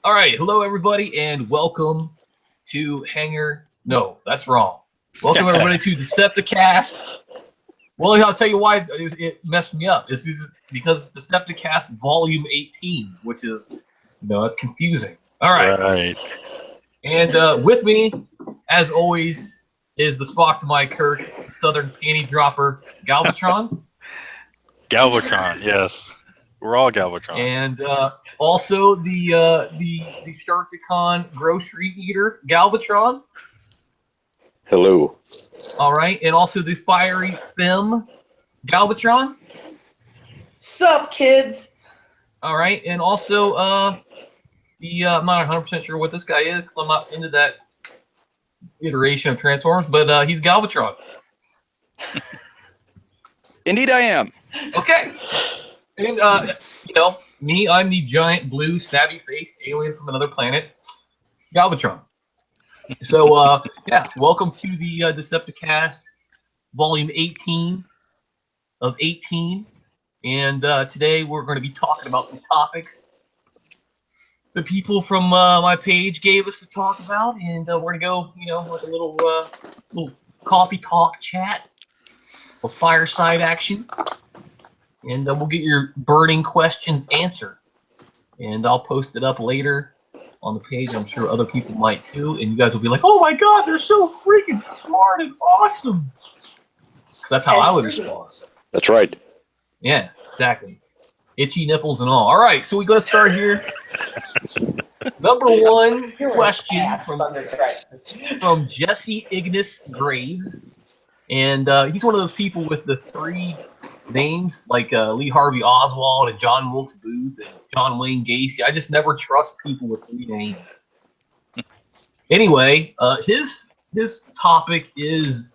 All right, hello everybody, and welcome to Hanger. No, that's wrong. Welcome everybody to Decepticast. Well, I'll tell you why it messed me up. It's because it's Decepticast Volume 18, which is, it's confusing. All right, Right. and with me, as always, is the Spock to my Kirk, Southern Panty Dropper, Galvatron. Galvatron, yes. We're all Galvatron. And also the Sharkticon grocery eater, Galvatron. Hello. All right, and also the fiery Fem, Galvatron. Sup, kids? All right, and also I'm not 100% sure what this guy is because I'm not into that iteration of Transformers, but he's Galvatron. Indeed, I am. Okay, and me, I'm the giant blue stabby-faced alien from another planet, Galvatron. So welcome to the Decepticast Volume 18 of 18, and today we're going to be talking about some topics the people from my page gave us to talk about, and we're going to go, like a little coffee talk chat, a fireside action, and we'll get your burning questions answered, and I'll post it up later on the page. I'm sure other people might too, and you guys will be like, "Oh my God, they're so freaking smart and awesome!" Because that's how I would respond. That's right. Yeah, exactly. Itchy nipples and all. All right, so we got to start here. Number one question from Jesse Ignis Graves, and he's one of those people with the three names, like Lee Harvey Oswald and John Wilkes Booth and John Wayne Gacy. I just never trust people with three names. Anyway, his topic is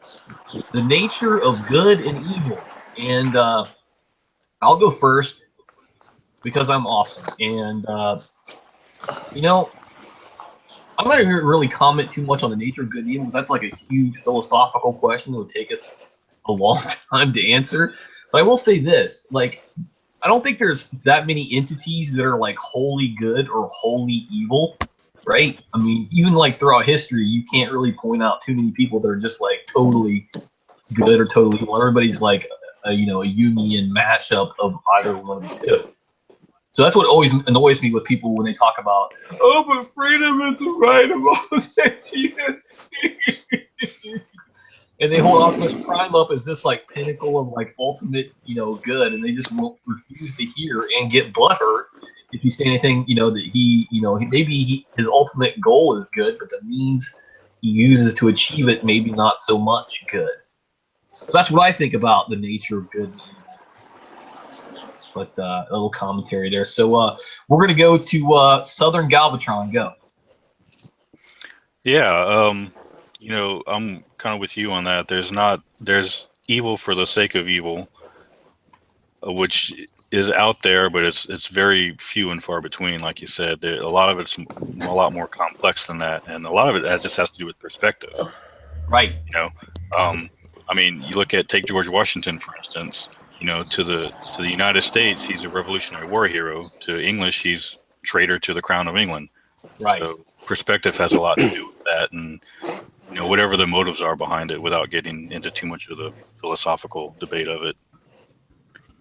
the nature of good and evil, and I'll go first because I'm awesome, and I'm not going to really comment too much on the nature of good and evil because that's like a huge philosophical question that would take us a long time to answer. But I will say this, like, I don't think there's that many entities that are like wholly good or wholly evil, right? I mean, even like throughout history, you can't really point out too many people that are just like totally good or totally evil. Everybody's like a union mashup of either one of the two. So that's what always annoys me with people when they talk about, oh, but freedom is the right of all sentience. And they hold Optimus Prime up as this like pinnacle of like ultimate, good, and they just won't refuse to hear and get butthurt if you say anything, that he, maybe his ultimate goal is good, but the means he uses to achieve it maybe not so much good. So that's what I think about the nature of good. But a little commentary there. So we're gonna go to Southern Galvatron. Go. Yeah, I'm kind of with you on that. There's evil for the sake of evil, which is out there, but it's very few and far between. Like you said, a lot of it's a lot more complex than that, and a lot of it just has to do with perspective. Right. I mean, take George Washington, for instance. To the United States, he's a Revolutionary War hero. To English, he's traitor to the Crown of England. Right. So perspective has a lot to do with that, and whatever the motives are behind it, without getting into too much of the philosophical debate of it.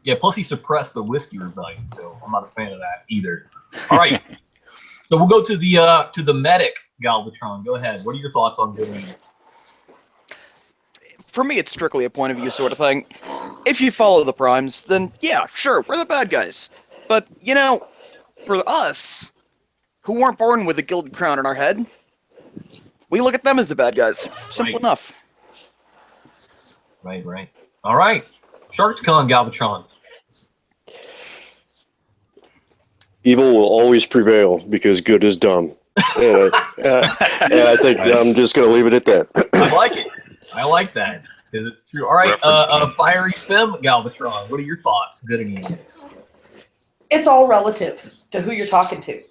Yeah. Plus, he suppressed the whiskey rebellion, so I'm not a fan of that either. All right. So we'll go to the medic Galvatron. Go ahead. What are your thoughts on good and evil? For me, it's strictly a point of view sort of thing. If you follow the primes, then yeah, sure, we're the bad guys. But, for us, who weren't born with a gilded crown on our head, we look at them as the bad guys. Simple enough. Right. All right. Sharkticon Galvatron. Evil will always prevail because good is dumb. And I think I'm just going to leave it at that. I like it. I like that because it's true. All right, fiery Fem Galvatron. What are your thoughts? Good and evil. It's all relative to who you're talking to.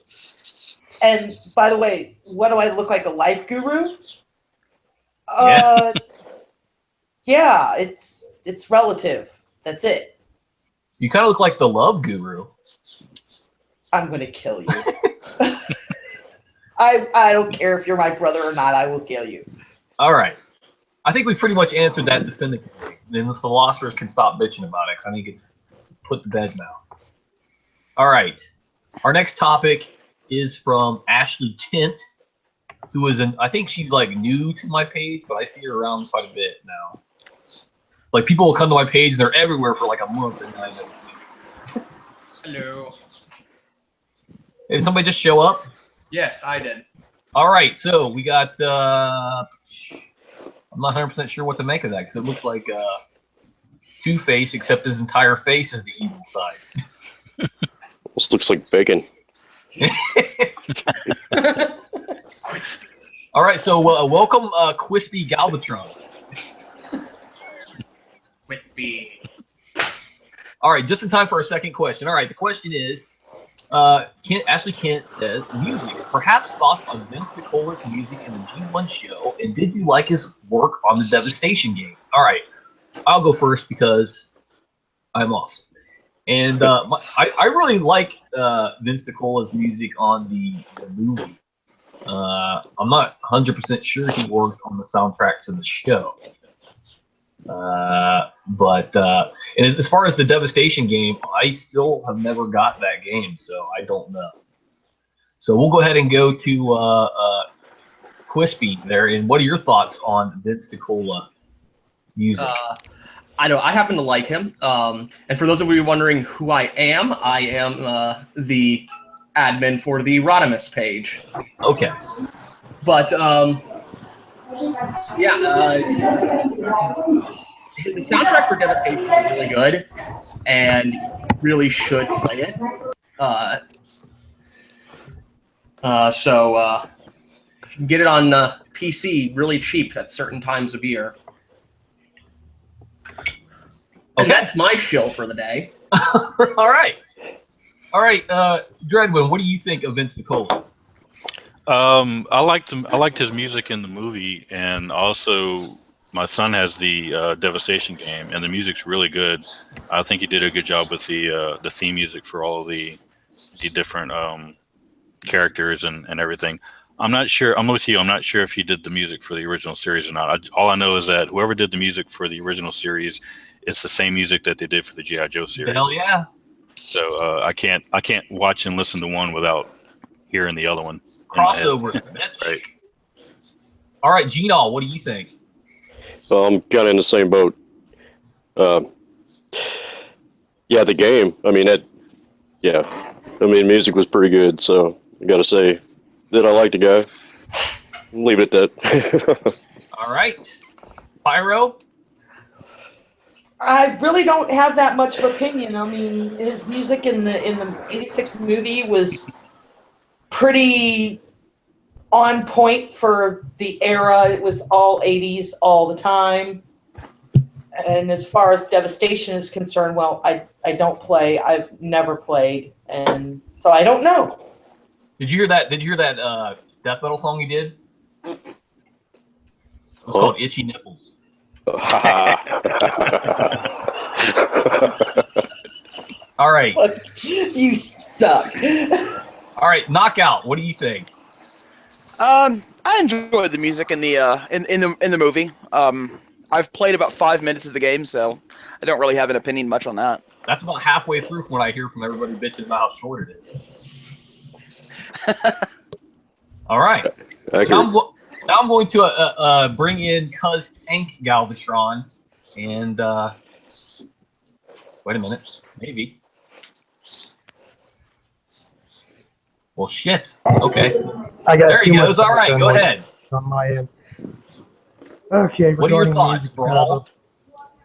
And by the way, what do I look like, a life guru? Yeah, it's relative. That's it. You kind of look like the love guru. I'm going to kill you. I don't care if you're my brother or not. I will kill you. All right. I think we pretty much answered that definitively. Then the philosophers can stop bitching about it because I think it's put to bed now. All right. Our next topic is from Ashley Tint, who is I think she's like new to my page, but I see her around quite a bit now. It's like people will come to my page and they're everywhere for like a month and I never see them. Hello. Did somebody just show up? Yes, I did. All right, so we got. I'm not 100% sure what to make of that because it looks like Two-Face, except his entire face is the evil side. This looks like bacon. All right, so welcome, Quispy Galvatron. Quispy. All right, just in time for our second question. All right, the question is, Ashley Kent says, music. Perhaps thoughts on Vince DiCola's music in the G1 show, and did you like his work on the Devastation game? All right, I'll go first because I'm awesome. And I really like Vince DiCola's music on the movie. I'm not 100% sure he worked on the soundtrack to the show. But and as far as the Devastation game, I still have never got that game, so I don't know. So we'll go ahead and go to Quispy there. And what are your thoughts on Vince DiCola music? I know I happen to like him. And for those of you wondering who I am the admin for the Rodimus page. Okay. But yeah, the soundtrack for Devastation is really good, and really should play it. So you can get it on PC really cheap at certain times of year. And that's my shill for the day. All right. Dreadwin, what do you think of Vince DiCola? I liked his music in the movie, and also my son has the Devastation game, and the music's really good. I think he did a good job with the theme music for all of the different characters and everything. I'm not sure. I'm with you. I'm not sure if he did the music for the original series or not. All I know is that whoever did the music for the original series, it's the same music that they did for the G.I. Joe series. Hell yeah! So I can't watch and listen to one without hearing the other one. Crossover, right? All right, Gino, what do you think? I'm kind of in the same boat. Yeah, the game. I mean, music was pretty good. So I got to say that I like the guy. Leave it at that. All right, Pyro. I really don't have that much of opinion. I mean, his music in the '86 movie was pretty on point for the era. It was all '80s all the time. And as far as Devastation is concerned, well, I don't play. I've never played, and so I don't know. Did you hear that? Death metal song he did? It's called "Itchy Nipples." All right. You suck. All right, Knockout. What do you think? I enjoyed the music in the movie. I've played about 5 minutes of the game, so I don't really have an opinion much on that. That's about halfway through from what I hear from everybody bitching about how short it is. All right. Now I'm going to bring in Cuz Tank Galvatron, and wait a minute, maybe. Well, shit. Okay. There he goes. All right, go ahead. On my end. Okay. What are your thoughts, music, Brawl?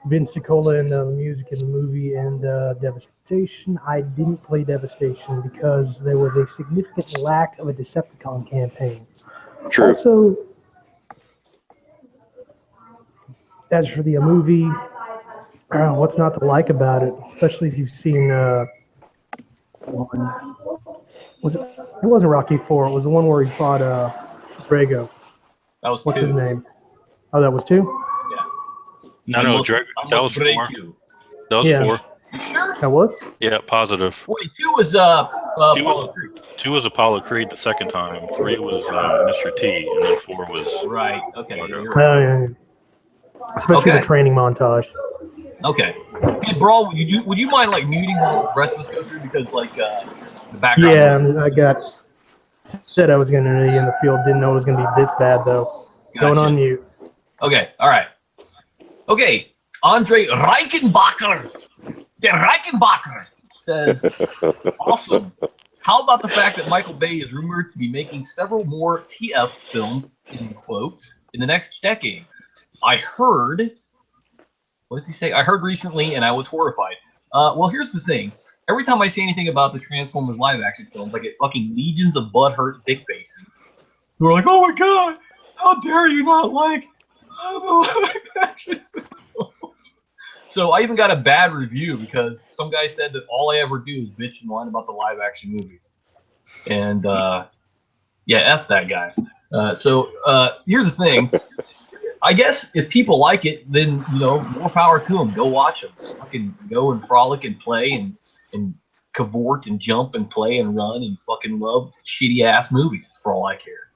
Vince DiCola and the music in the movie and Devastation. I didn't play Devastation because there was a significant lack of a Decepticon campaign. True. Also, as for the movie, what's not to like about it? Especially if you've seen it wasn't Rocky 4. It was the one where he fought Drago. That was What's 2. his name? Oh, that was 2? Yeah. No, that was 4. That was 4. You sure? That was? Yeah, positive. Wait, 2 was Apollo Creed. 2 was Apollo Creed the second time. 3 was Mr. T, and then 4 was Right. Okay. Fargo. You're right. Yeah. Especially Okay. the training montage. Okay. Hey, Brawl, would you mind like muting while the rest of us go through because like the background? Yeah, noise? I got said I was going to be in the field. Didn't know it was going to be this bad though. Going Gotcha. on mute. Okay. All right. Okay. Andre Reichenbacher. The Reichenbacher says, awesome. How about the fact that Michael Bay is rumored to be making several more TF films, in quotes, in the next decade? I heard, what does he say? I heard recently and I was horrified. Well, here's the thing. Every time I say anything about the Transformers live action films, I get fucking legions of butthurt dick faces who are like, oh my god, how dare you not like the live action films? So I even got a bad review because some guy said that all I ever do is bitch and whine about the live action movies. And yeah, F that guy. So here's the thing. I guess if people like it, then, you know, more power to them. Go watch them. Fucking go and frolic and play and cavort and jump and play and run and fucking love shitty ass movies for all I care.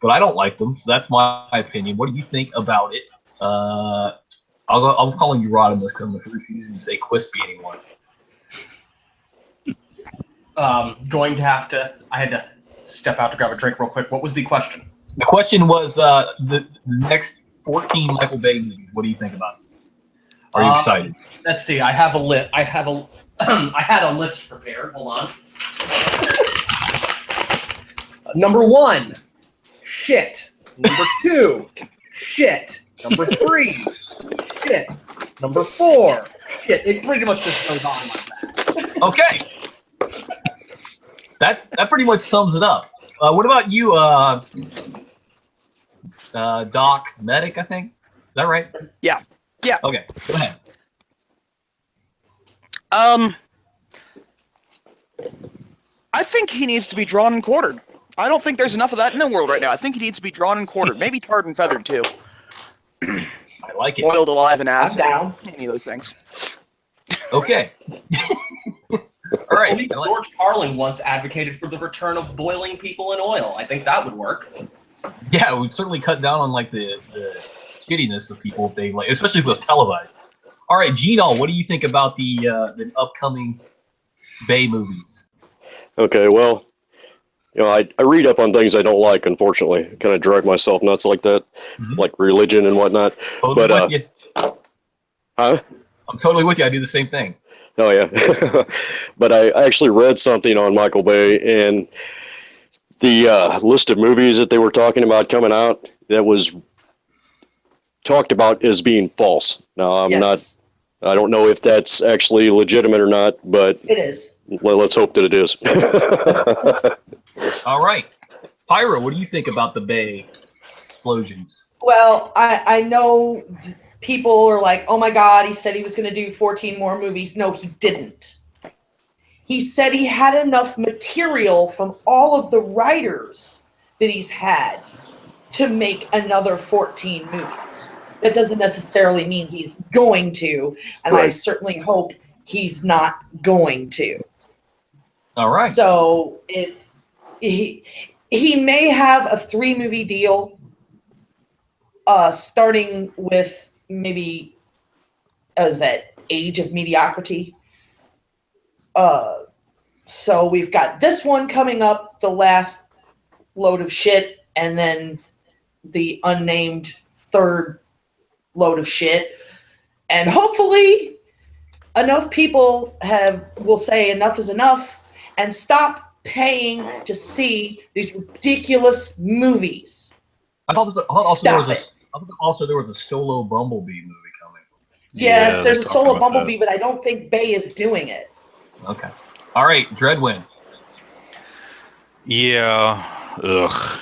But I don't like them, so that's my opinion. What do you think about it? I'm calling you Rodimus because I'm refusing to say Quispy anymore. Going to have to. I had to step out to grab a drink real quick. What was the question? The question was the next 14 Michael Bay movies. What do you think about them? Are you excited? Let's see. I have a list. I had a list prepared. Hold on. Number 1, shit. Number 2, shit. Number 3, shit. Number 4, shit. It pretty much just goes on like that. Okay. That pretty much sums it up. What about you, Doc Medic, I think? Is that right? Yeah. Yeah. Okay, go ahead. I think he needs to be drawn and quartered. I don't think there's enough of that in the world right now. I think he needs to be drawn and quartered. Maybe tarred and feathered, too. I like it. Boiled alive in acid. down. Any of those things. Okay. All right. George Carlin once advocated for the return of boiling people in oil. I think that would work. Yeah, it would certainly cut down on like the shittiness of people if they like, especially if it was televised. All right, Gino, what do you think about the upcoming Bay movies? Okay, well, you know, I read up on things I don't like, unfortunately. Kind of drag myself nuts like that, like religion and whatnot. Totally But, with you. Huh? I'm totally with you. I do the same thing. Oh, yeah. But I actually read something on Michael Bay, and the list of movies that they were talking about coming out, that was talked about as being false. Now, I don't know if that's actually legitimate or not, but It is. let's hope that it is. All right. Pyro, what do you think about the Bay explosions? Well, I know people are like, oh my God, he said he was going to do 14 more movies. No, he didn't. He said he had enough material from all of the writers that he's had to make another 14 movies. That doesn't necessarily mean he's going to, and I Right. certainly hope he's not going to. All right. So if he may have a 3-movie deal, starting with maybe that Age of Mediocrity. So we've got this one coming up, the last load of shit, and then the unnamed third load of shit. And hopefully enough people will say enough is enough and stop paying to see these ridiculous movies. I thought also there was a solo Bumblebee movie coming. Yes, Yeah, there's they're a solo talking about Bumblebee, but I don't think Bay is doing it. Okay. All right, Dreadwind. Yeah. Ugh.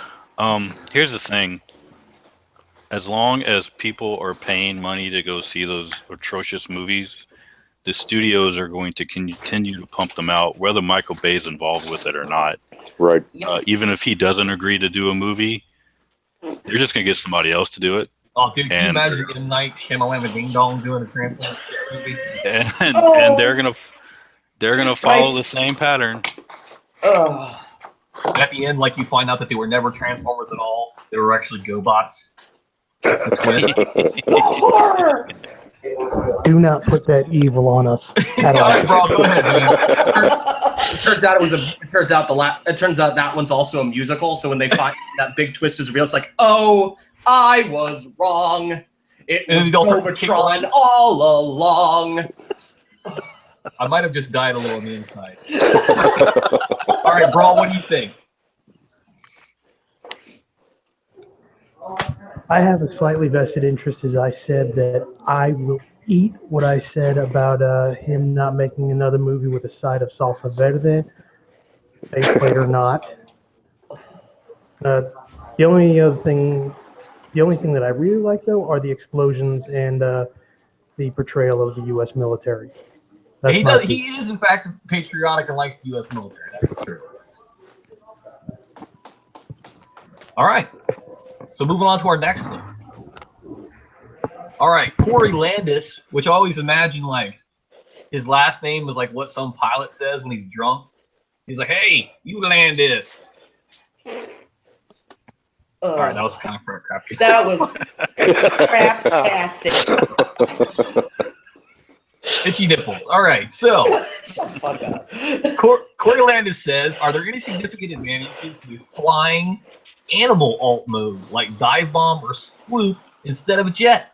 Here's the thing. As long as people are paying money to go see those atrocious movies, the studios are going to continue to pump them out, whether Michael Bay's involved with it or not. Right. Even if he doesn't agree to do a movie, they're just going to get somebody else to do it. Oh, dude, can you And- imagine M. Night Shyamalan Ding Dong doing a Transformers shit movie? And Oh. they're gonna follow the same pattern. Ugh. And at the end, like, you find out that they were never Transformers at all. They were actually GoBots. That's the twist. The horror! Do not put that evil on us at All all. right, bro, go ahead, man. It turns out it turns out that one's also a musical. So when they find that big twist is real, it's like, oh, I was wrong. It And was then they'll start kicking Galvatron all along. I might have just died a little on the inside. All right, Brawl, what do you think? I have a slightly vested interest, as I said, that I will eat what I said about him not making another movie with a side of salsa verde, faceplate or not. The only thing that I really like, though, are the explosions and the portrayal of the U.S. military. That's my pick. He is, in fact, patriotic and likes the U.S. military. That's true. All right. So moving on to our next one. All right, Corey Landis, which I always imagine, like, his last name is like what some pilot says when he's drunk. He's like, hey, you Landis. All right, that was kind of crappy. That was craptastic. Itchy nipples. All right, so Shut the fuck up. Corey Landis says, are there any significant advantages to flying animal alt mode, like dive bomb or swoop instead of a jet?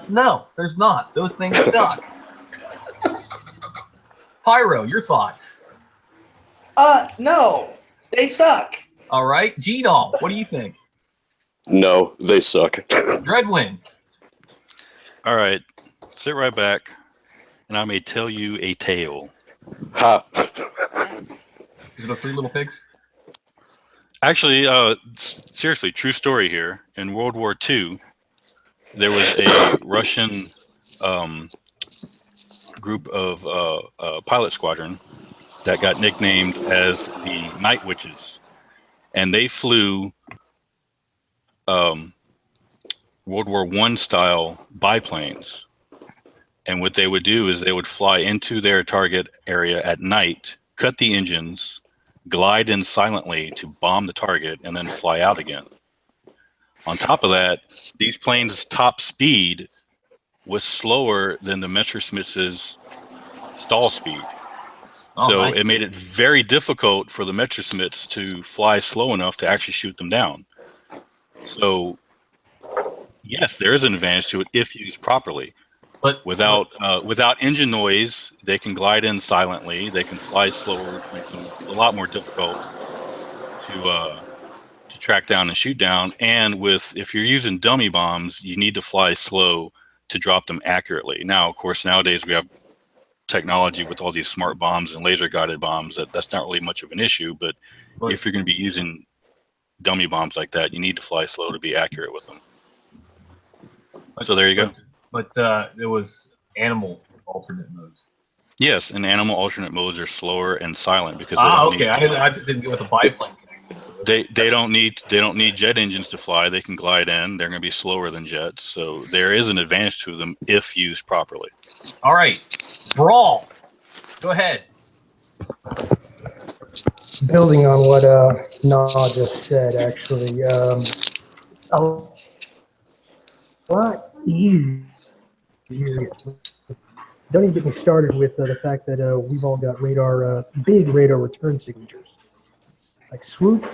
No, there's not. Those things suck. Pyro, your thoughts? No, they suck. All right, Genal, what do you think? No, they suck. Dreadwing. All right, sit right back, and I may tell you a tale. Ha. Is it the Three Little Pigs? Actually, seriously, true story here. In World War II, there was a Russian group of pilot squadron that got nicknamed as the Night Witches, and they flew World War I style biplanes. And what they would do is they would fly into their target area at night, cut the engines, glide in silently to bomb the target, and then fly out again. On top of that, these planes' top speed was slower than the Messerschmitt's stall speed. Oh, So nice. it made it very difficult for the Messerschmitts to fly slow enough to actually shoot them down. So, yes, there is an advantage to it if used properly. But Without engine noise, they can glide in silently. They can fly slower, which makes them a lot more difficult to track down and shoot down. And if you're using dummy bombs, you need to fly slow to drop them accurately. Now, of course, nowadays we have technology with all these smart bombs and laser guided bombs. That's not really much of an issue. But if you're going to be using dummy bombs like that, you need to fly slow to be accurate with them. So there you go. But there was animal alternate modes. Yes, and animal alternate modes are slower and silent because Okay. I just didn't get with the biplane. they don't need jet engines to fly. They can glide in. They're going to be slower than jets, so there is an advantage to them if used properly. All right, Brawl. Go ahead. Building on what Nah just said, actually, a lot easier. Don't even get me started with the fact that we've all got big radar return signatures. Like Swoop,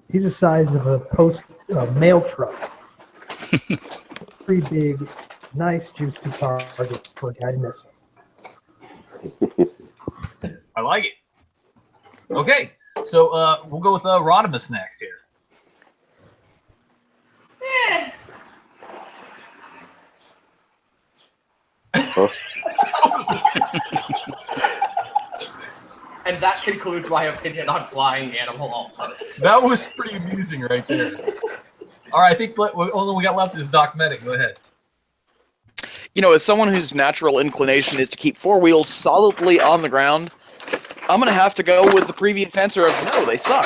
he's the size of a mail truck. Pretty big, nice, juicy target for a guy to miss. I like it. Okay, so we'll go with Rodimus next here. And that concludes my opinion on flying animal alt-modes. That was pretty amusing right there. All right, I think all we got left is Doc Medic. Go ahead. You know, as someone whose natural inclination is to keep four wheels solidly on the ground, I'm going to have to go with the previous answer of no, they suck.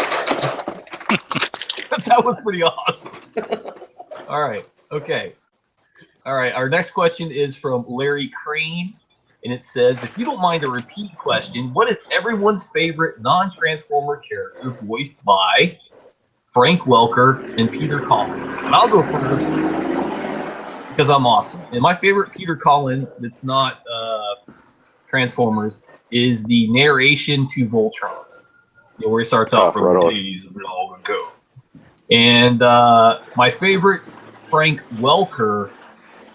That was pretty awesome. All right, okay. All right, our next question is from Larry Crane. and it says, if you don't mind a repeat question, what is everyone's favorite non-Transformer character voiced by Frank Welker and Peter Cullen? And I'll go first because I'm awesome. And my favorite Peter Cullen that's not Transformers is the narration to Voltron, where he starts out from the days of long ago. And my favorite Frank Welker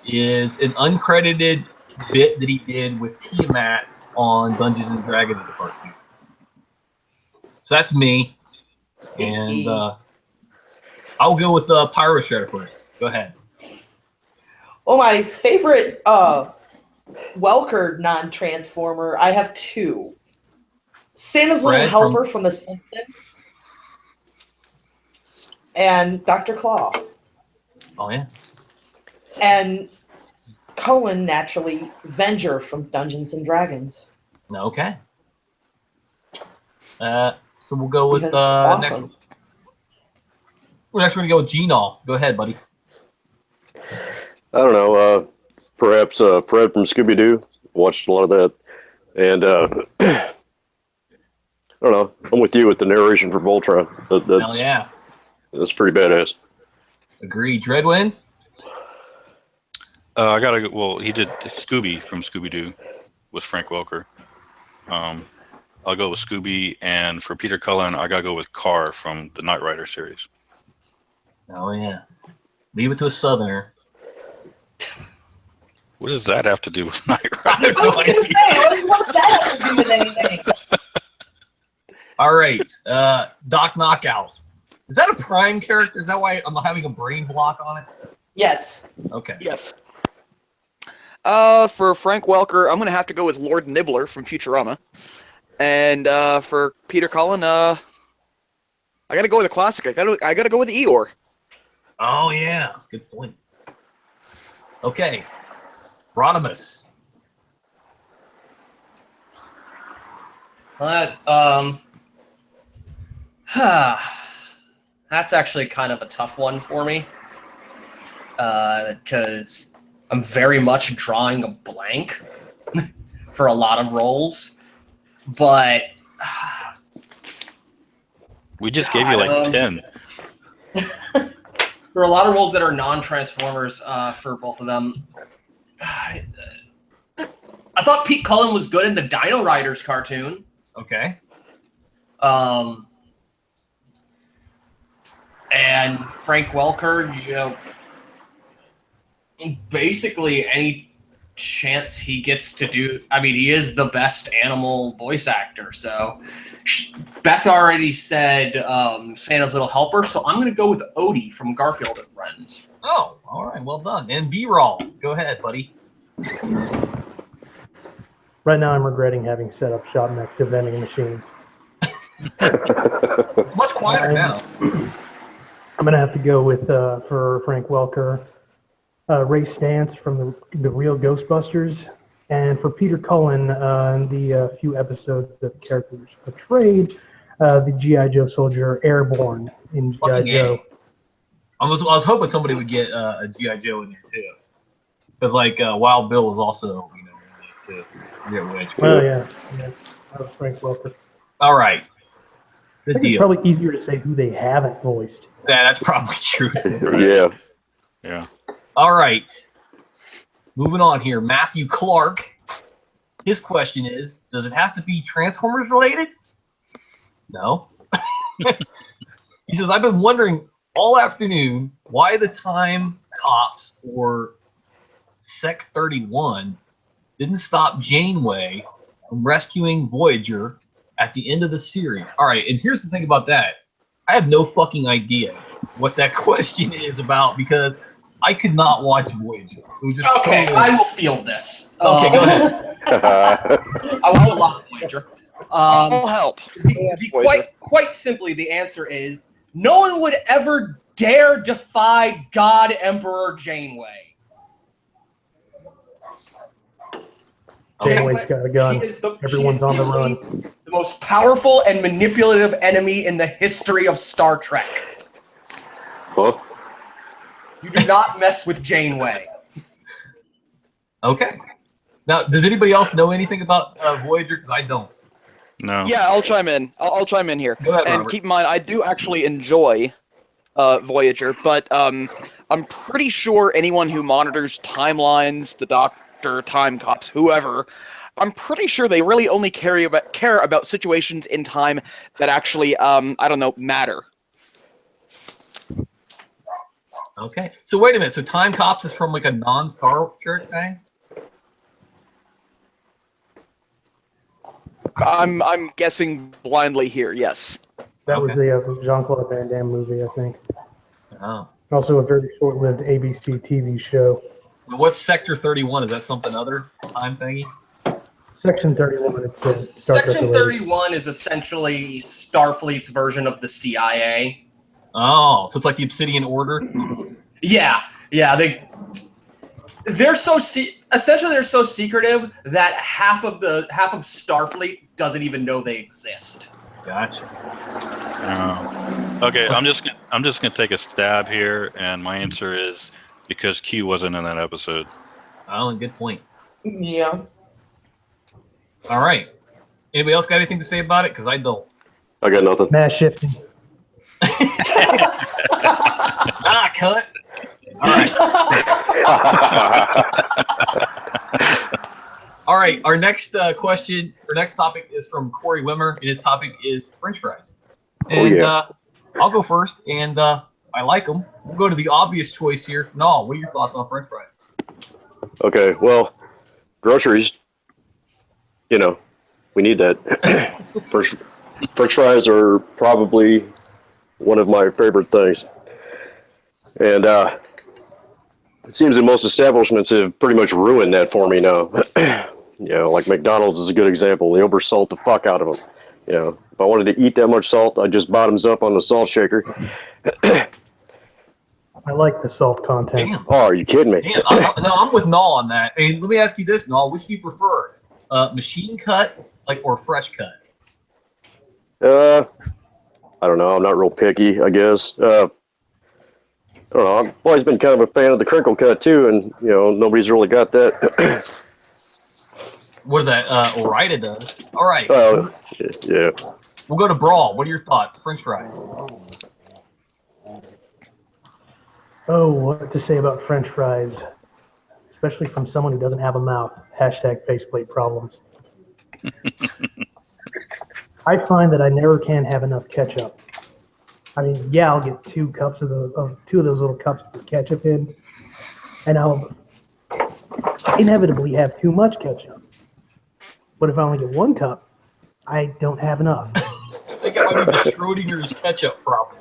is an uncredited bit that he did with Tiamat on Dungeons and Dragons the cartoon. So that's me. And I'll go with Pyro Shredder first. Go ahead. Well, my favorite Welker non-Transformer, I have two. Santa's Little Helper from The Simpsons and Dr. Claw. Oh, yeah. And Cullen, naturally, Venger from Dungeons and Dragons. Okay. So we'll go with awesome. next. We're going to go with Genol. Go ahead, buddy. I don't know. Perhaps Fred from Scooby-Doo. Watched a lot of that. And I don't know. I'm with you with the narration for Voltron. Hell yeah. That's pretty badass. Agreed. Dreadwind? I gotta go. Well, he did Scooby from Scooby-Doo with Frank Welker. I'll go with Scooby, and for Peter Cullen, I gotta go with Carr from the Knight Rider series. Oh yeah, leave it to a Southerner. What does that have to do with Knight I Rider? was going to say, what does that have to do with anything? All right, Doc Knockout. Is that a Prime character? Is that why I'm having a brain block on it? Yes. Okay. Yes. For Frank Welker, I'm gonna have to go with Lord Nibbler from Futurama, and for Peter Cullen, I gotta go with a classic. I gotta go with Eeyore. Oh yeah, good point. Okay, Rodimus. That's actually kind of a tough one for me, because I'm very much drawing a blank for a lot of roles, but We just gave you like 10. there are a lot of roles that are non-Transformers for both of them. I thought Pete Cullen was good in the Dino Riders cartoon. Okay. And Frank Welker, basically any chance he gets to do. I mean, he is the best animal voice actor. So Beth already said Santa's Little Helper, so I'm going to go with Odie from Garfield and Friends. Oh, all right, well done. And B-Roll, go ahead, buddy. Right now, I'm regretting having set up shop next to vending machines. It's much quieter now. I'm gonna have to go with for Frank Welker, Ray Stantz from the real Ghostbusters, and for Peter Cullen, in the few episodes that the character was portrayed, the G.I. Joe soldier Airborne in G.I. Joe. I was hoping somebody would get a G.I. Joe in there too, because like Wild Bill was also in there too. I forget which. Oh yeah, that was Frank Welker. All right. Good I think deal. it's probably easier to say who they haven't voiced. Yeah, that's probably true. Yeah. All right. Moving on here. Matthew Clark. His question is, does it have to be Transformers related? No. He says, I've been wondering all afternoon why the Time Cops or Sec 31 didn't stop Janeway from rescuing Voyager at the end of the series. All right, and here's the thing about that. I have no fucking idea what that question is about because I could not watch Voyager. It was just Okay, totally... I will field this. Okay, go ahead. I watch a lot of Voyager. I'll help. Quite simply, the answer is no one would ever dare defy God Emperor Janeway. Janeway's got a gun. Everyone's on the run. The most powerful and manipulative enemy in the history of Star Trek. Huh? You do not mess with Janeway. Okay. Now, does anybody else know anything about Voyager? Because I don't. No. Yeah, I'll chime in. I'll chime in here. Go ahead, And Robert. keep in mind, I do actually enjoy Voyager, but I'm pretty sure anyone who monitors timelines, the Doctor, time cops, whoever, I'm pretty sure they really only care about situations in time that actually, I don't know, matter. Okay. So wait a minute. So Time Cops is from like a non-Star Trek thing? I'm guessing blindly here. Yes. That was Okay. the Jean-Claude Van Damme movie, I think. Oh. Also a very short-lived ABC TV show. Well, what's Sector 31? Is that something other time thingy? Section 31, it says. Star Trek Section related. 31 is essentially Starfleet's version of the CIA. Oh, so it's like the Obsidian Order? Yeah, they're so essentially they're so secretive that half of Starfleet doesn't even know they exist. Gotcha. Okay, I'm just gonna take a stab here, and my answer is because Q wasn't in that episode. Oh, good point. Yeah. All right. Anybody else got anything to say about it? Because I don't. I got nothing. Mass shifting. Cut. All right. All right. Our next question, our next topic is from Corey Wimmer, and his topic is French fries. And I'll go first, and I like them. We'll go to the obvious choice here. No, what are your thoughts on French fries? Okay, well, groceries, we need that. French fries are probably one of my favorite things. And it seems that most establishments have pretty much ruined that for me now. Like McDonald's is a good example. They oversalt the fuck out of them. If I wanted to eat that much salt, I'd just bottoms up on the salt shaker. I like the salt content. Damn. Oh, are you kidding me? Damn. I'm with Null on that. And let me ask you this, Null. Which do you prefer? Machine cut, or fresh cut? I don't know. I'm not real picky, I guess. I don't know. I've always been kind of a fan of the crinkle cut too, and nobody's really got that. What is that? Orida does. All right. Yeah. We'll go to Brawl. What are your thoughts? French fries. Oh, what to say about French fries? Especially from someone who doesn't have a mouth. Hashtag faceplate problems. I find that I never can have enough ketchup. I mean, yeah, I'll get two of those little cups with ketchup in, and I'll inevitably have too much ketchup. But if I only get one cup, I don't have enough. I think it might be the Schrodinger's ketchup problem.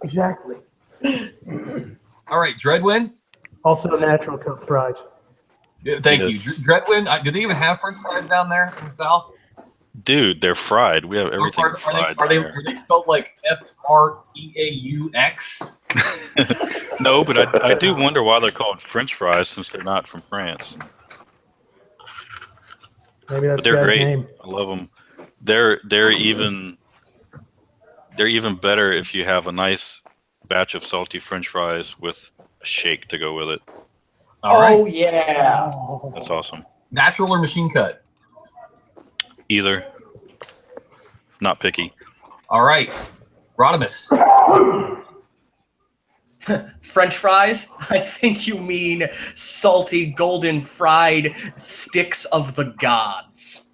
Exactly. All right, Dreadwind. Also, natural cup fries. Yeah, thank Yes. you, Dreadwind. Do they even have French fries down there in the South? Dude, they're fried. We have everything fried. Are they down spelled like FREAUX? here. No, but I do wonder why they're called French fries since they're not from France. Maybe that's But they're the guy's great. name. I love them. They're even better if you have a nice batch of salty French fries with a shake to go with it. All Oh right. yeah. That's awesome. Natural or machine cut? Either. Not picky. All right. Rodimus. French fries? I think you mean salty, golden fried sticks of the gods.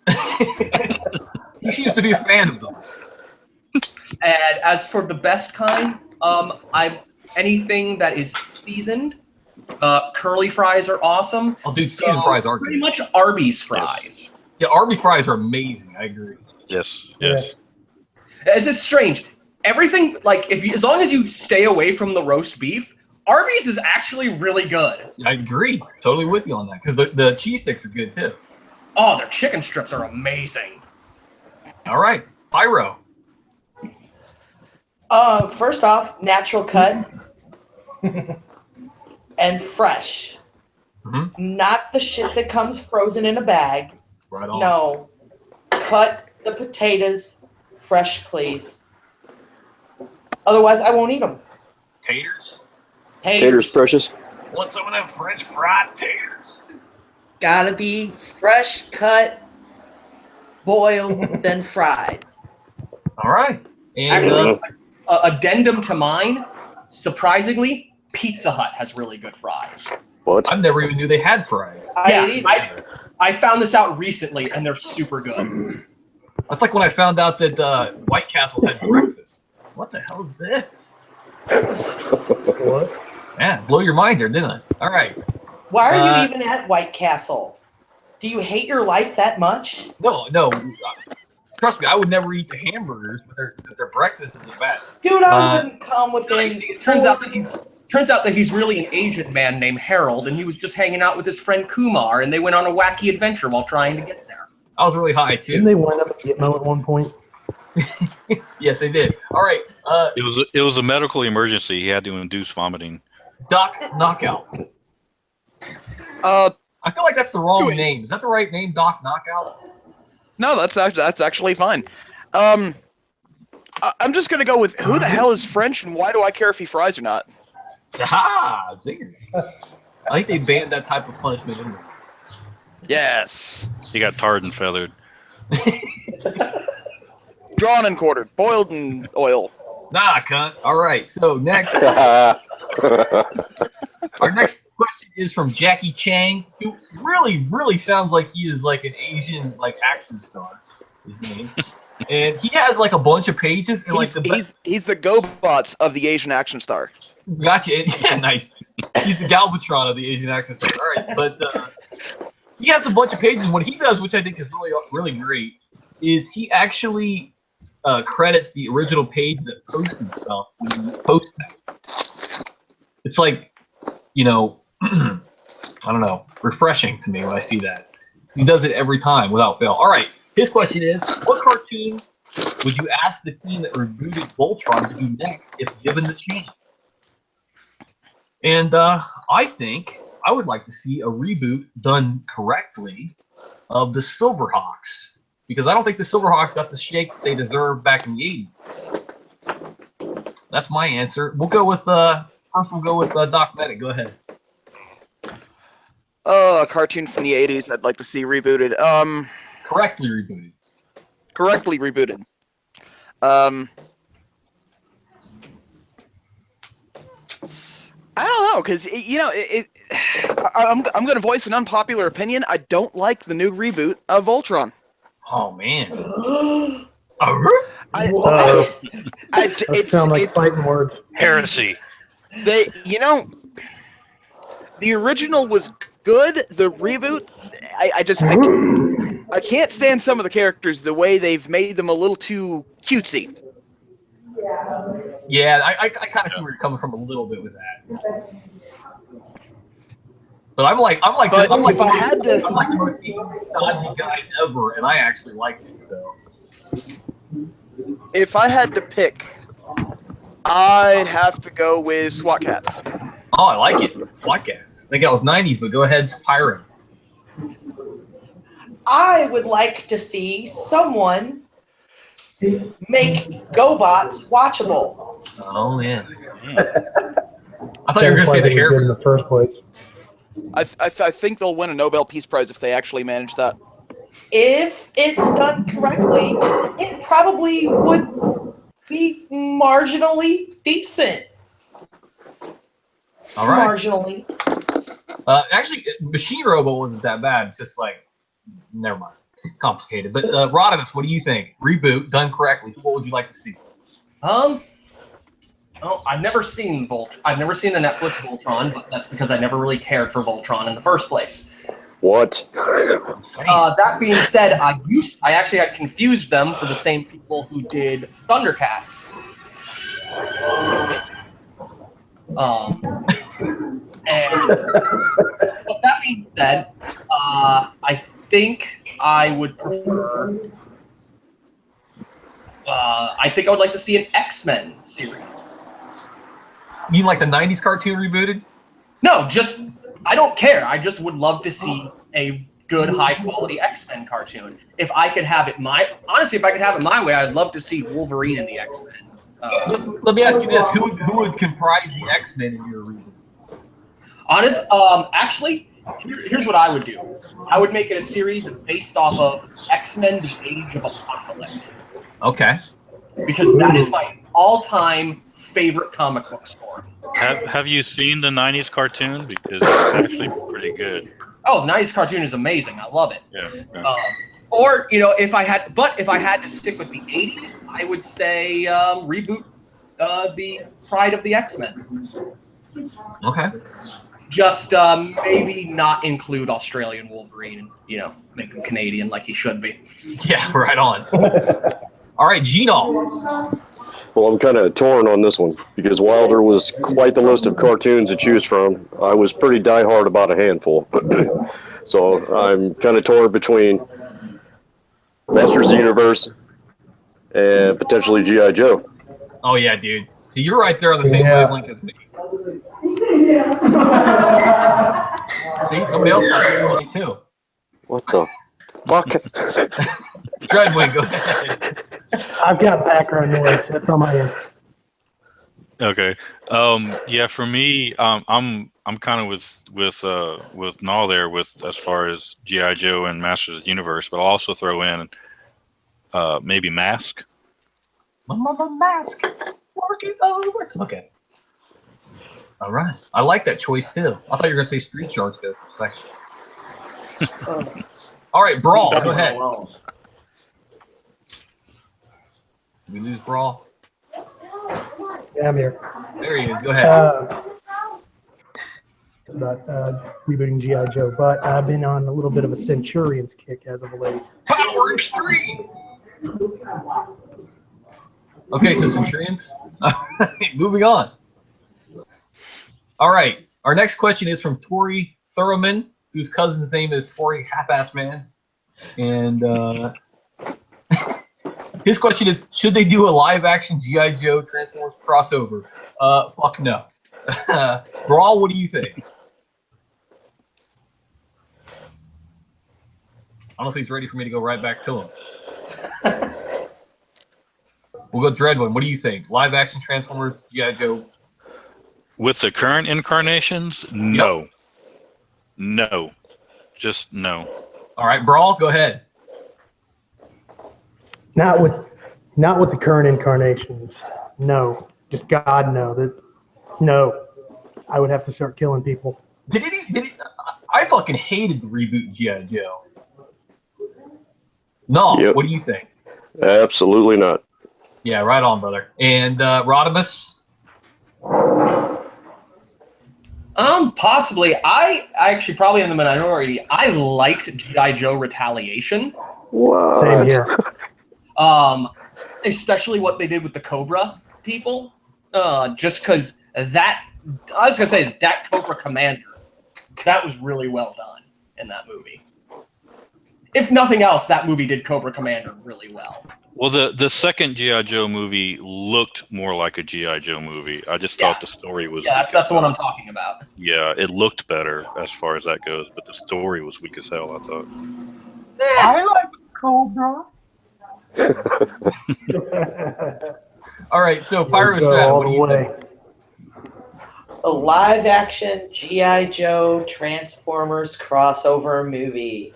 He seems to be a fan of them. And as for the best kind, anything that is seasoned. Curly fries are awesome. Oh, dude, seasoned fries are pretty good. much Arby's fries. Yeah, Arby's fries are amazing. I agree. Yes. Yeah. Yes. It's just strange. Everything as long as you stay away from the roast beef, Arby's is actually really good. I agree. Totally with you on that because the cheese sticks are good too. Oh, their chicken strips are amazing. All right, Pyro. First off, natural cut and fresh. Mm-hmm. Not the shit that comes frozen in a bag. Right on. No. Cut the potatoes fresh, please. Otherwise, I won't eat them. Taters. Taters, precious. Want some of them French fried taters? gotta be fresh cut, boiled, then fried. All right. And Actually, addendum to mine, surprisingly, Pizza Hut has really good fries. What? I never even knew they had fries. I found this out recently, and they're super good. That's like when I found out that White Castle had breakfast. What the hell is this? What? Yeah, blow your mind there, didn't I? All right. Why are you even at White Castle? Do you hate your life that much? No. Trust me, I would never eat the hamburgers, but their breakfast isn't bad. Dude, I wouldn't come within. It turns out that he's really an Asian man named Harold, and he was just hanging out with his friend Kumar, and they went on a wacky adventure while trying to get there. I was really high too. Didn't they wind up at Gitmo at one point? Yes, they did. All right. It was a medical emergency. He had to induce vomiting. Doc Knockout. I feel like that's the wrong name. Is that the right name, Doc Knockout? No, that's actually fine. I'm just gonna go with who the hell is French and why do I care if he fries or not? Aha! Zinger. I think they banned that type of punishment in there. Yes. He got tarred and feathered. Drawn and quartered, boiled in oil. Nah, cunt. All right. So next, our next question is from Jackie Chang, who really sounds like he is like an Asian like action star. His name, and he has like a bunch of pages and like he's the GoBots of the Asian action star. Gotcha. Yeah, nice. He's the Galvatron of the Asian action star. All right, but he has a bunch of pages. And what he does, which I think is really great, is he actually credits the original page that posted stuff when you post that. It's like, you know, I don't know, refreshing to me when I see that. He does it every time without fail. All right, his question is, what cartoon would you ask the team that rebooted Voltron to do next if given the chance? And I think I would like to see a reboot done correctly of the Silverhawks. Because I don't think the Silverhawks got the shake that they deserved back in the 80s. That's my answer. We'll go with first. We'll go with Doc Medic. Go ahead. A cartoon from the 80s I'd like to see rebooted. Correctly rebooted. Correctly rebooted. I don't know, because I'm going to voice an unpopular opinion. I don't like the new reboot of Voltron. Oh man. It sound like fighting words. Heresy. The original was good. The reboot, I can't stand some of the characters. The way they've made them a little too cutesy. Yeah, I kind of see where you're coming from a little bit with that. But I'm like the most dodgy guy ever, and I actually like it. So, if I had to pick, I'd have to go with SWAT Cats. Oh, I like it. SWAT Cats. I think that was 90s, but go ahead, Pyro. I would like to see someone make GoBots watchable. Oh yeah. I thought you were gonna say the hair in the first place. I think they'll win a Nobel Peace Prize if they actually manage that. If it's done correctly, it probably would be marginally decent. All right. Marginally. Actually, Machine Robo wasn't that bad. It's just like, never mind. It's complicated. But Rodimus, what do you think? Reboot done correctly. What would you like to see? Oh, I've never seen I've never seen the Netflix Voltron, but that's because I never really cared for Voltron in the first place. What? That being said, I actually had confused them for the same people who did Thundercats. And but that being said, I think I would prefer. I think I would like to see an X-Men series. You mean like the 90s cartoon rebooted? No, I don't care. I just would love to see a good, high-quality X-Men cartoon. If I could have it honestly, if I could have it my way, I'd love to see Wolverine in the X-Men. Let me ask you this: Who would comprise the X-Men in your reboot? Actually, Here's what I would do. I would make it a series based off of X-Men: The Age of Apocalypse. Okay. Because that is my all-time favorite comic book story. Have you seen the '90s cartoon? Because it's actually pretty good. Oh, the 90s cartoon is amazing. I love it. Yeah. Or, if I had to stick with the 80s, I would say reboot the Pride of the X-Men. Okay. Just maybe not include Australian Wolverine and, make him Canadian like he should be. Yeah, right on. All right, Gino. Well, I'm kind of torn on this one because Wilder was quite the list of cartoons to choose from. I was pretty diehard about a handful. So I'm kind of torn between Masters of the Universe and potentially G.I. Joe. Oh, yeah, dude. So you're right there on the same wavelength as me. See, somebody else thought it was funny, too. What the fuck? Dreadwing, go ahead. I've got background noise. That's on my end. Okay. Yeah, for me, I'm kind of with Null there with as far as G.I. Joe and Masters of the Universe, but I'll also throw in maybe Mask. Mask. Work it over. Okay. All right. I like that choice too. I thought you were gonna say Street Sharks there for a second. All right, Brawl. Go ahead. Did we lose Brawl? Yeah, I'm here. There he is. Go ahead. About rebooting G.I. Joe, but I've been on a little bit of a Centurions kick as of late. Power Extreme. Okay, so Centurions. Moving on. All right. Our next question is from Tori Thurman, whose cousin's name is Tori Half-Ass Man. And his question is, should they do a live-action G.I. Joe Transformers crossover? Fuck no. Brawl, what do you think? I don't know if he's ready for me to go right back to him. We'll go Dreadwin. What do you think? Live-action Transformers, G.I. Joe? With the current incarnations, no. Yep. No. Just no. All right, Brawl, go ahead. Not with the current incarnations. No. Just God, no. No. I would have to start killing people. Did he? I fucking hated the reboot G.I. Joe. No, yep. What do you think? Absolutely not. Yeah, right on, brother. And Rodimus? Possibly. I actually probably in the minority. I liked G.I. Joe Retaliation. What? Same here. Especially what they did with the Cobra people. Just because that, I was gonna say, is that Cobra Commander. That was really well done in that movie. If nothing else, that movie did Cobra Commander really well. Well, the second G.I. Joe movie looked more like a G.I. Joe movie. I just thought the story was... Yeah, that's the one I'm talking about. Yeah, it looked better as far as that goes, but the story was weak as hell, I thought. I like Cobra. All right, so Pyro Strat, what do you think? A live-action G.I. Joe Transformers crossover movie.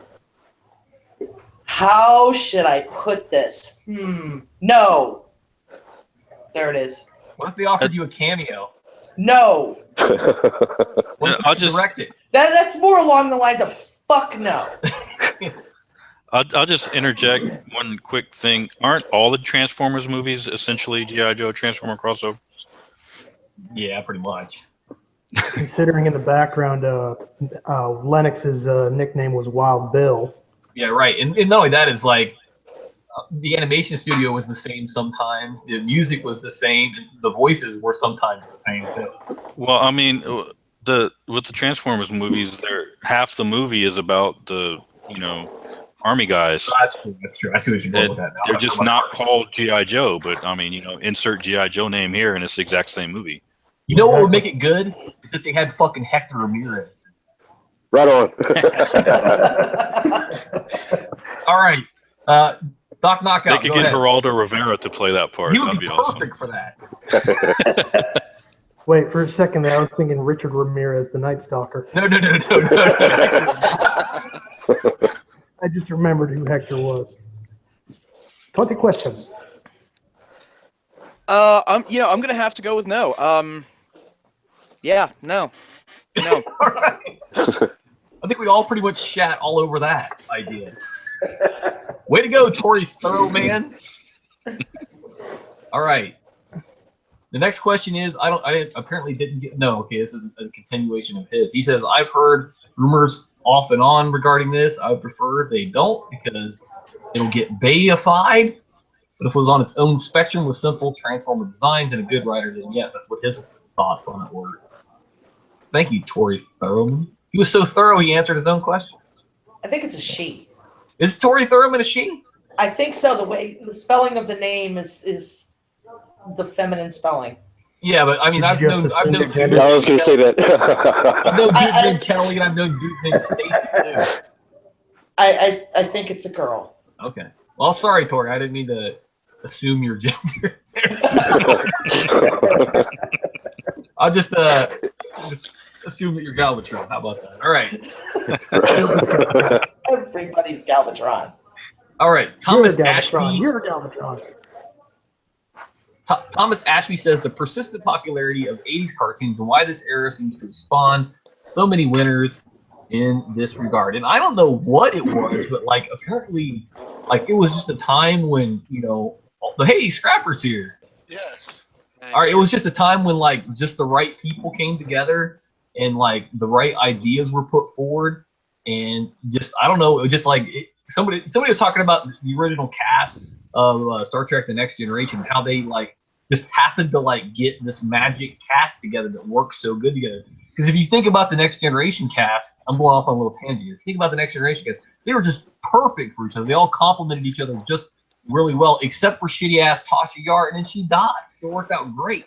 How should I put this? No. There it is. What if they offered you a cameo? No. What if you direct it? That's more along the lines of fuck no. I'll just interject one quick thing. Aren't all the Transformers movies essentially G.I. Joe Transformer crossovers? Yeah, pretty much. Considering in the background, Lennox's nickname was Wild Bill. Yeah, right. And not only that, it's like the animation studio was the same sometimes. The music was the same. And the voices were sometimes the same too. Well, I mean, with the Transformers movies, half the movie is about the army guys. Oh, that's true. I see what you're going with that. They're just not called G.I. Joe, but I mean, insert G.I. Joe name here, and it's the exact same movie. You know what would make it good? Is if they had fucking Hector Ramirez. Right on. All right. Doc Knockout. They could get Geraldo Rivera to play that part. He would be perfect for that. Wait, for a second there, I was thinking Richard Ramirez, the Night Stalker. No. I just remembered who Hector was. 20 questions. I'm gonna have to go with no. Yeah, no. All right. I think we all pretty much shat all over that idea. Way to go, Tory Thorough Man. All right. The next question is, I apparently didn't get, no, okay, this is a continuation of his. He says, I've heard rumors off and on regarding this. I would prefer they don't because it'll get Bayified. But if it was on its own spectrum with simple transformer designs and a good writer, then yes, that's what his thoughts on it were. Thank you, Tory Thurman. He was so thorough, he answered his own question. I think it's a she. Is Tory Thurman a she? I think so. The way the spelling of the name is the feminine spelling. Yeah, but I mean, I've known Yeah, I was going to say that. I've known dudes named Kelly, and I've known dudes named Stacy too. I think it's a girl. Okay. Well, sorry, Tori. I didn't mean to assume your gender. I'll just assume that you're Galvatron. How about that? All right. Everybody's Galvatron. All right. Thomas Ashby. You're a Galvatron. Thomas Ashby says the persistent popularity of 80s cartoons and why this era seems to have spawned so many winners in this regard. And I don't know what it was, but like apparently, like it was just a time when, you know, hey, Scrapper's here. Yes. All right, it was just a time when like just the right people came together and like the right ideas were put forward, and just I don't know, it was just like somebody was talking about the original cast of Star Trek: The Next Generation, how they like just happened to like get this magic cast together that works so good together. Because if you think about the Next Generation cast, I'm going off on a little tangent here. Think about the Next Generation cast; they were just perfect for each other. They all complemented each other just really well, except for shitty ass Tasha Yar, and then she died, so it worked out great.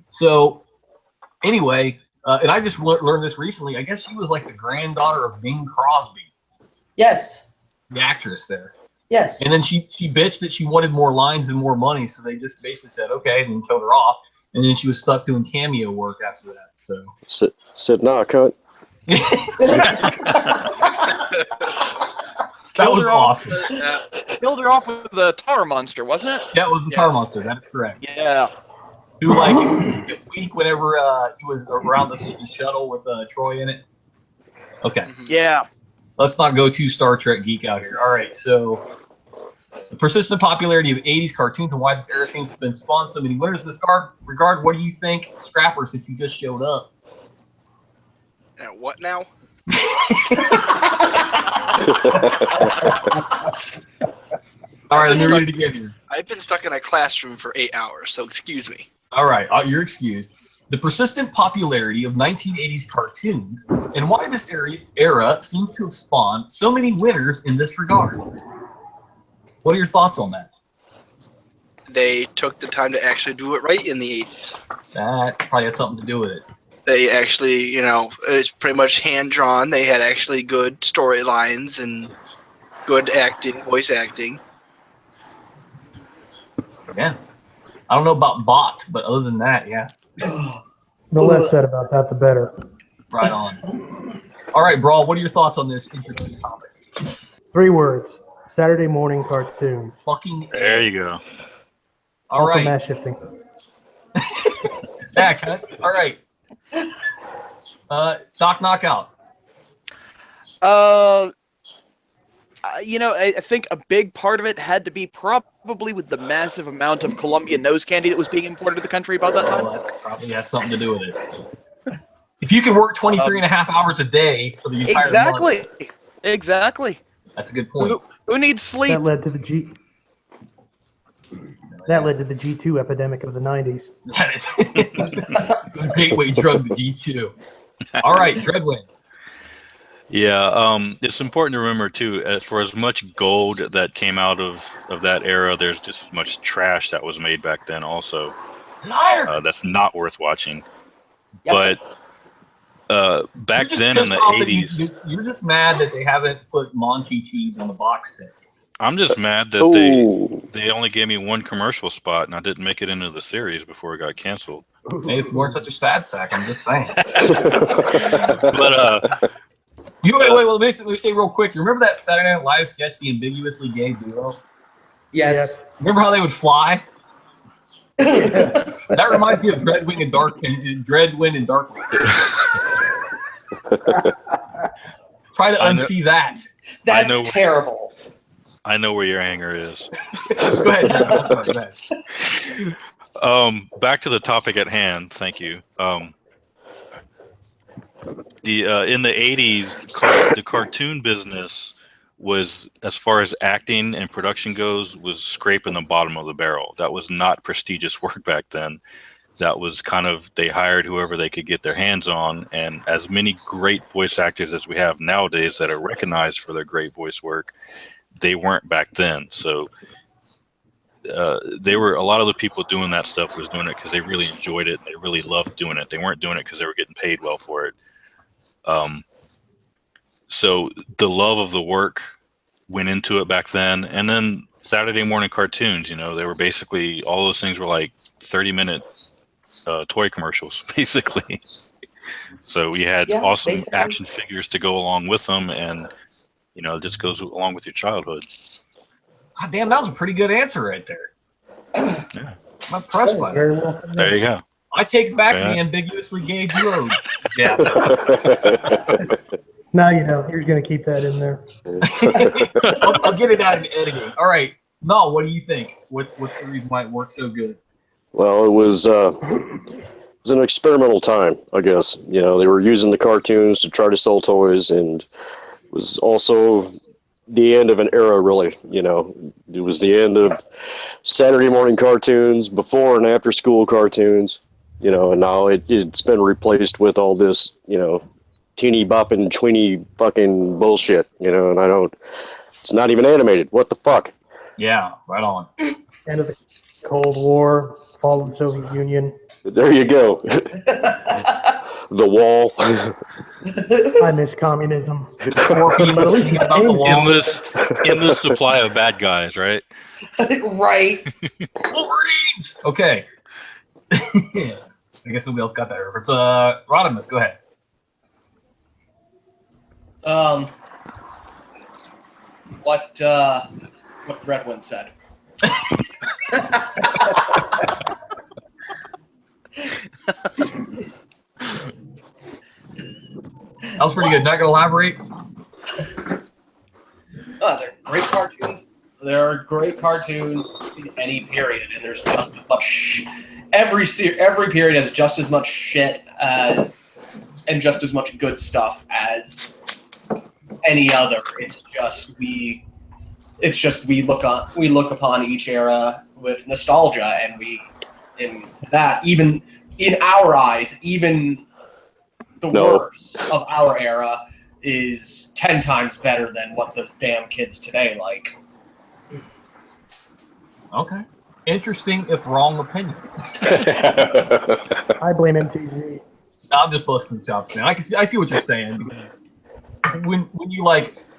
So anyway, and I just learned this recently. I guess she was like the granddaughter of Bing Crosby. Yes. The actress there. Yes. And then she bitched that she wanted more lines and more money, so they just basically said okay, and then killed her off. And then she was stuck doing cameo work after that. So said nah, cut. That was awesome. Killed her off with the tar monster, wasn't it? Yeah, it was the tar monster. That is correct. Yeah. Who like it weak whenever he was around the shuttle with Troy in it. Okay. Yeah. Let's not go too Star Trek geek out here. All right, so the persistent popularity of 80s cartoons and why this era seems to have been spawned so many winners in this regard. What do you think, Scrapper, since you just showed up? What now? All right, let me read it again here. I've been stuck in a classroom for 8 hours, so excuse me. All right, you're excused. The persistent popularity of 1980s cartoons and why this era seems to have spawned so many winners in this regard. What are your thoughts on that? They took the time to actually do it right in the 80s. That probably has something to do with it. They actually, you know, it's pretty much hand-drawn. They had actually good storylines and good acting, voice acting. Yeah. I don't know about bot, but other than that, yeah. The less said about that, the better. Right on. All right, Brawl, what are your thoughts on this interesting topic? 3 words. Saturday morning cartoons. Fucking There you go. All also right. mass shifting. Yeah, cut. All right. Doc Knockout. You know, I think a big part of it had to be probably with the massive amount of Colombian nose candy that was being imported to the country about that time. Well, that probably has something to do with it. If you could work 23 and a half hours a day for the entire month, Exactly. that's a good point. Who needs sleep? That led to the G2 epidemic of the 90s. It was a gateway drug, the G2. All right, Dreadwind. Yeah, it's important to remember too. For as much gold that came out of that era, there's just as much trash that was made back then. Also, Liar! that's not worth watching. Yep. But back You're just then in the pissed off that 80s, you're just mad that they haven't put Monty cheese on the box set. I'm just mad that Ooh. they only gave me one commercial spot and I didn't make it into the series before it got canceled. Maybe if you weren't such a sad sack, I'm just saying. But Wait, let me say real quick. You remember that Saturday Night Live sketch, The Ambiguously Gay Duo? Yes. Remember how they would fly? That reminds me of Dreadwind and Darkwind. Try to unsee that. That's terrible. I know where your anger is. Go ahead. I'm sorry, back to the topic at hand. Thank you. In the 80s, the cartoon business was, as far as acting and production goes, was scraping the bottom of the barrel. That was not prestigious work back then. That was kind of, they hired whoever they could get their hands on, and as many great voice actors as we have nowadays that are recognized for their great voice work, they weren't back then. So they were, a lot of the people doing that stuff was doing it because they really enjoyed it. They really loved doing it. They weren't doing it because they were getting paid well for it. So the love of the work went into it back then. And then Saturday morning cartoons, they were basically, all those things were like 30-minute toy commercials, basically. So we had awesome basically action figures to go along with them, and it just goes along with your childhood. God damn, that was a pretty good answer right there. Yeah. I'm impressed by Very that. well. There you go. I take back Yeah. the ambiguously gay duo. Yeah. Now you know. You're going to keep that in there. I'll get it out in editing. All right. Mel, what do you think? What's the reason why it works so good? Well, it was an experimental time, I guess. They were using the cartoons to try to sell toys, and it was also the end of an era, really. It was the end of Saturday morning cartoons, before and after school cartoons, and now it's been replaced with all this, teeny bopping, tweeny fucking bullshit, and it's not even animated. What the fuck? Yeah, right on. End of the Cold War, fall of the Soviet Union. There you go. The wall. I miss communism. Poor people singing about the wall. Endless supply of bad guys, right? Right. Wolverines! Okay. I guess nobody else got that reference. Rodimus, go ahead. What Dreadwind said. That was pretty good. Not gonna elaborate. They're great cartoons. There are great cartoons in any period, and there's just as much. Every period has just as much shit and just as much good stuff as any other. It's just we look upon each era with nostalgia, and even in our eyes, even the worst of our era is 10 times better than what those damn kids today like. Okay. Interesting, if wrong, opinion. I blame MTV. I'm just busting the chops, man. I see what you're saying. When you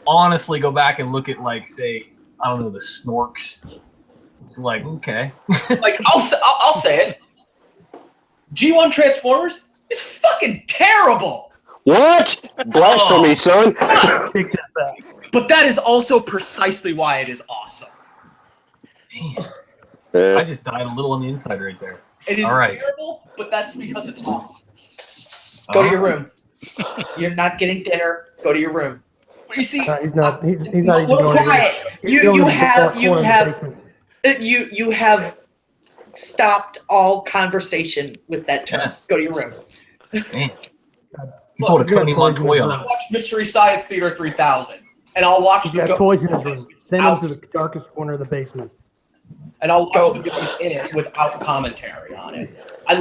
honestly go back and look at say, I don't know, the Snorks, it's like, okay. I'll say it. G1 Transformers is fucking terrible. What? Blasphemy, son. Take that back. But that is also precisely why it is awesome. Man, I just died a little on the inside right there. It is all right. terrible, but that's because it's awesome. Go to your room. You're not getting dinner. Go to your room. But you see, He's not even going quiet. You have stopped all conversation with that term. Yeah. Go to your room. Man. You pulled a 20-month toy on I'll it. watch Mystery Science Theater 3000, and I'll watch He's the got toys in his room. Send him to the darkest corner of the basement. and I'll watch the movies in it without commentary on it. I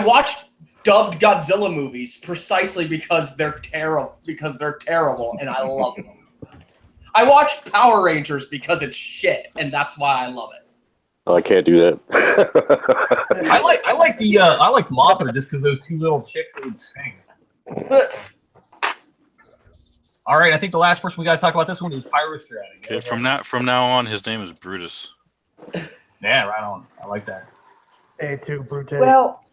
watched dubbed Godzilla movies precisely because they're terrible. And I love them. I watch Power Rangers because it's shit, and that's why I love it. I can't do that. I like Mothra just because those two little chicks that would sing. All right, I think the last person we got to talk about this one is Pyrostratic. Okay, from now on, his name is Brutus. Yeah, right on. I like that. A2 Brute. Well,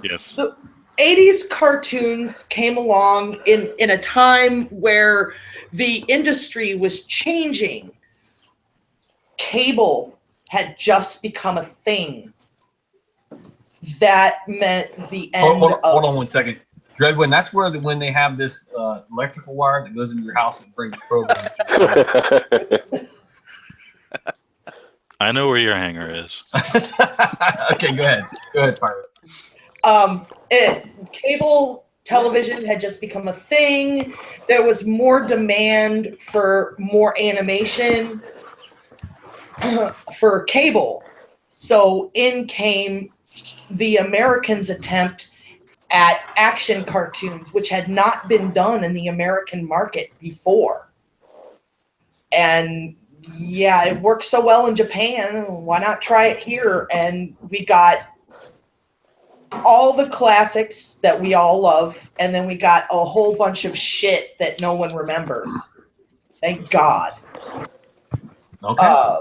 Yes. The 80s cartoons came along in a time where the industry was changing. Cable had just become a thing. That meant the end Hold of... on 1 second. Dreadwind, that's where when they have this electrical wire that goes into your house and brings programs. I know where your hanger is. Okay, go ahead. Go ahead, Pirate. Cable television had just become a thing. There was more demand for more animation for cable. So in came the Americans' attempt at action cartoons, which had not been done in the American market before. And yeah, it worked so well in Japan. Why not try it here? And we got all the classics that we all love, and then we got a whole bunch of shit that no one remembers. Thank God. Okay.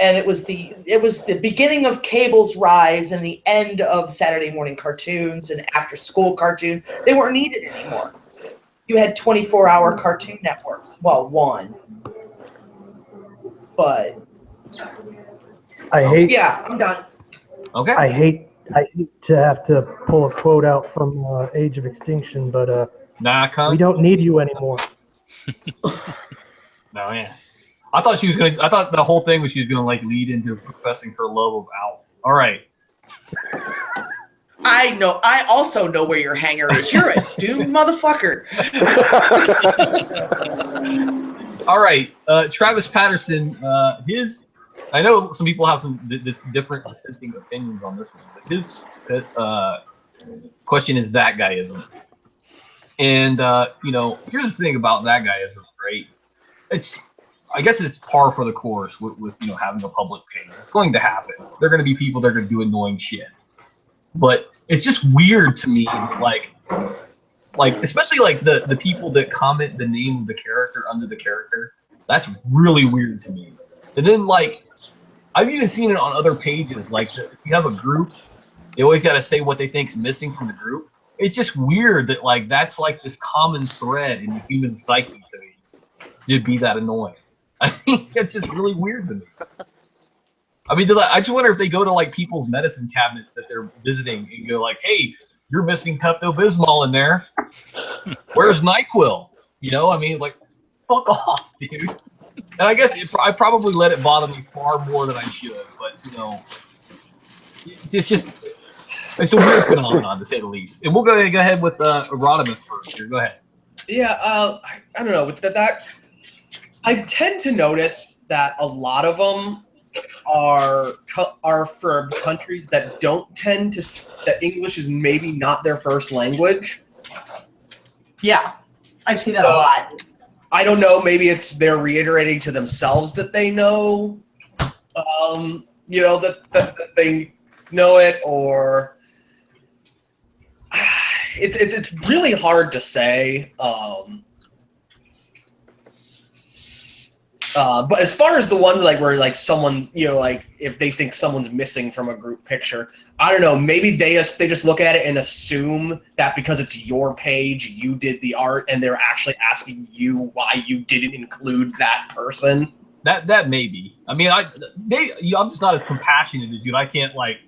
And it was the beginning of cable's rise and the end of Saturday morning cartoons and after school cartoons. They weren't needed anymore. You had 24-hour cartoon networks. Well, one. But I hate. yeah, I'm done. Okay. I hate to have to pull a quote out from Age of Extinction, but Nah, cunt. we don't need you anymore. No, yeah. I thought the whole thing was she was gonna like lead into professing her love of Alf. All right. I know. I also know where your hanger is. You're a doomed motherfucker. All right. Travis Patterson. I know some people have some different dissenting opinions on this one, but his question is that guyism. And here's the thing about that guyism, right? I guess it's par for the course with having a public page. It's going to happen. There are going to be people that are going to do annoying shit. But it's just weird to me, like especially like the people that comment the name of the character under the character. That's really weird to me. And then like I've even seen it on other pages. Like if you have a group, they always got to say what they think's missing from the group. It's just weird that like that's like this common thread in the human psyche to me to be that annoying. I think it's just really weird to me. I mean, I just wonder if they go to like people's medicine cabinets that they're visiting and go like, "Hey, you're missing Pepto-Bismol in there. Where's NyQuil?" I mean, like, fuck off, dude. And I guess I probably let it bother me far more than I should, but it's a weird phenomenon to say the least. And we'll go ahead with Rodimus first. Here, go ahead. Yeah, I don't know. With that, I tend to notice that a lot of them are from countries that don't tend to that English is maybe not their first language. Yeah, I see that a lot. I don't know. Maybe it's they're reiterating to themselves that they know, that they know it, or it's really hard to say. But as far as the one like where like someone like if they think someone's missing from a group picture, I don't know. Maybe they just look at it and assume that because it's your page, you did the art, and they're actually asking you why you didn't include that person. That may be. I mean, I'm just not as compassionate as you. I can't like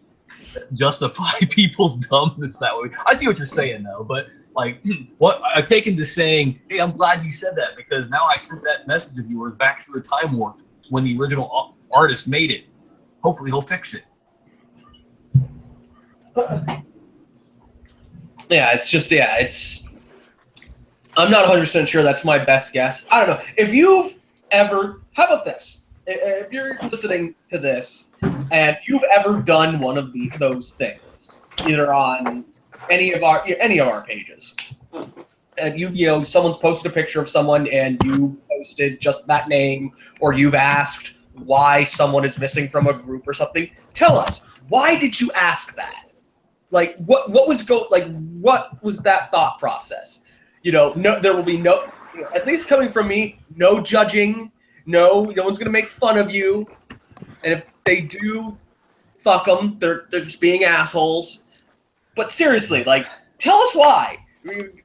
justify people's dumbness that way. I see what you're saying though, but like what I've taken to saying, hey, I'm glad you said that because now I sent that message of yours back through a time warp when the original artist made it. Hopefully he'll fix it. Yeah, it's I'm not 100% sure that's my best guess. I don't know. If you've ever, how about this? If you're listening to this and you've ever done one of those things, either on any of our pages, and someone's posted a picture of someone and you posted just that name, or you've asked why someone is missing from a group or something, tell us, why did you ask that? Like what was that thought process? No, there will be no, at least coming from me, no judging. No one's gonna make fun of you, and if they do, fuck them. They're just being assholes. But seriously, like, tell us why. I mean,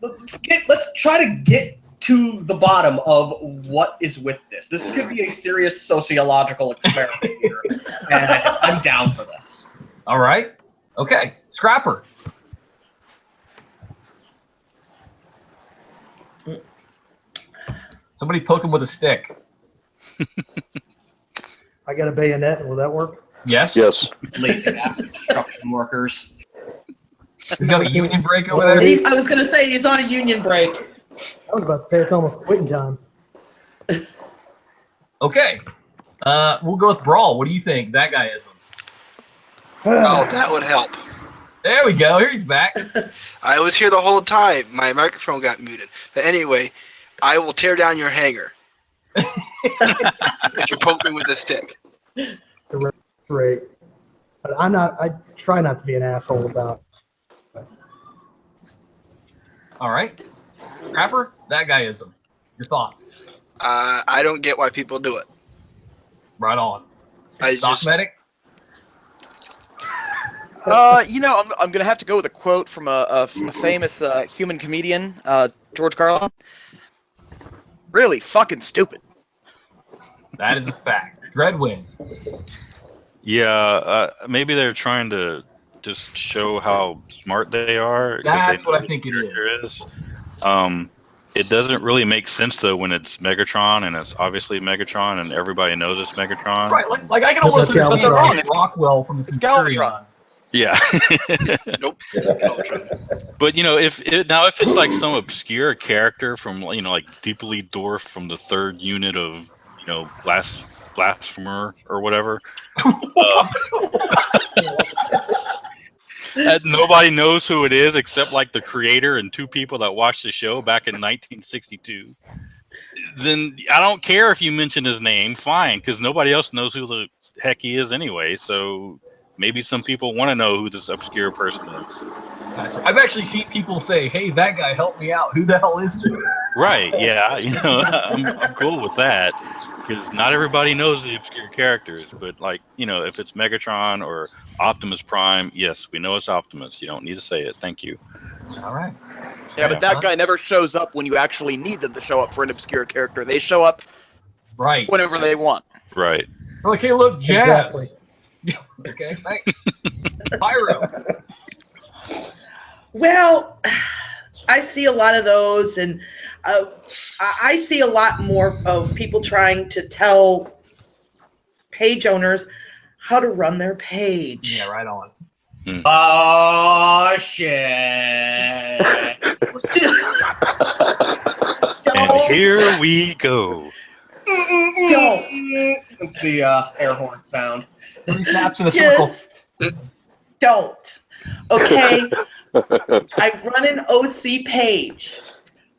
let's try to get to the bottom of what is with this. This could be a serious sociological experiment here, and I'm down for this. All right. Okay. Scrapper. Somebody poke him with a stick. I got a bayonet. Will that work? Yes. Yes. Lazy ass construction workers. He's got a union break over there. I was going to say he's on a union break. I was about to say it's almost quitting time. Okay. We'll go with Brawl. What do you think? That guy is him. Oh, that would help. There we go. Here he's back. I was here the whole time. My microphone got muted. But anyway, I will tear down your hanger if you poke me with a stick. Great. But I'm not. I try not to be an asshole about it. All right. Scrapper. That guy is him. Your thoughts? I don't get why people do it. Right on. I Doc just Medic. I'm gonna have to go with a quote from a famous human comedian, George Carlin. Really fucking stupid. That is a fact. Dreadwind. Yeah, maybe they're trying to just show how smart they are. 'Cause That's they know what I think it there is. It doesn't really make sense though when it's Megatron and it's obviously Megatron and everybody knows it's Megatron. Right. Like I can almost That's understand Galvatron. It's Rockwell from the Centurion. Galvatron. Yeah. nope. But if it's like some obscure character from like Deeply Dwarf from the 3rd unit of Blasphemer or whatever, that nobody knows who it is except like the creator and 2 people that watched the show back in 1962. Then I don't care if you mention his name, fine, because nobody else knows who the heck he is anyway. So maybe some people want to know who this obscure person is. I've actually seen people say, "Hey, that guy helped me out. Who the hell is this?" Right? Yeah, I'm cool with that because not everybody knows the obscure characters. But if it's Megatron or Optimus Prime, yes, we know it's Optimus. You don't need to say it. Thank you. All right. Yeah, but that guy never shows up when you actually need them to show up for an obscure character. They show up Right. whenever they want. Right. We're like, hey, look, Jazz. Exactly. Okay, thanks. Pyro. Well, I see a lot of those, and I see a lot more of people trying to tell page owners how to run their page. Yeah, right on. Oh shit! And here we go. Don't. It's the air horn sound. 3 taps in a circle. Just don't. Okay? I run an OC page.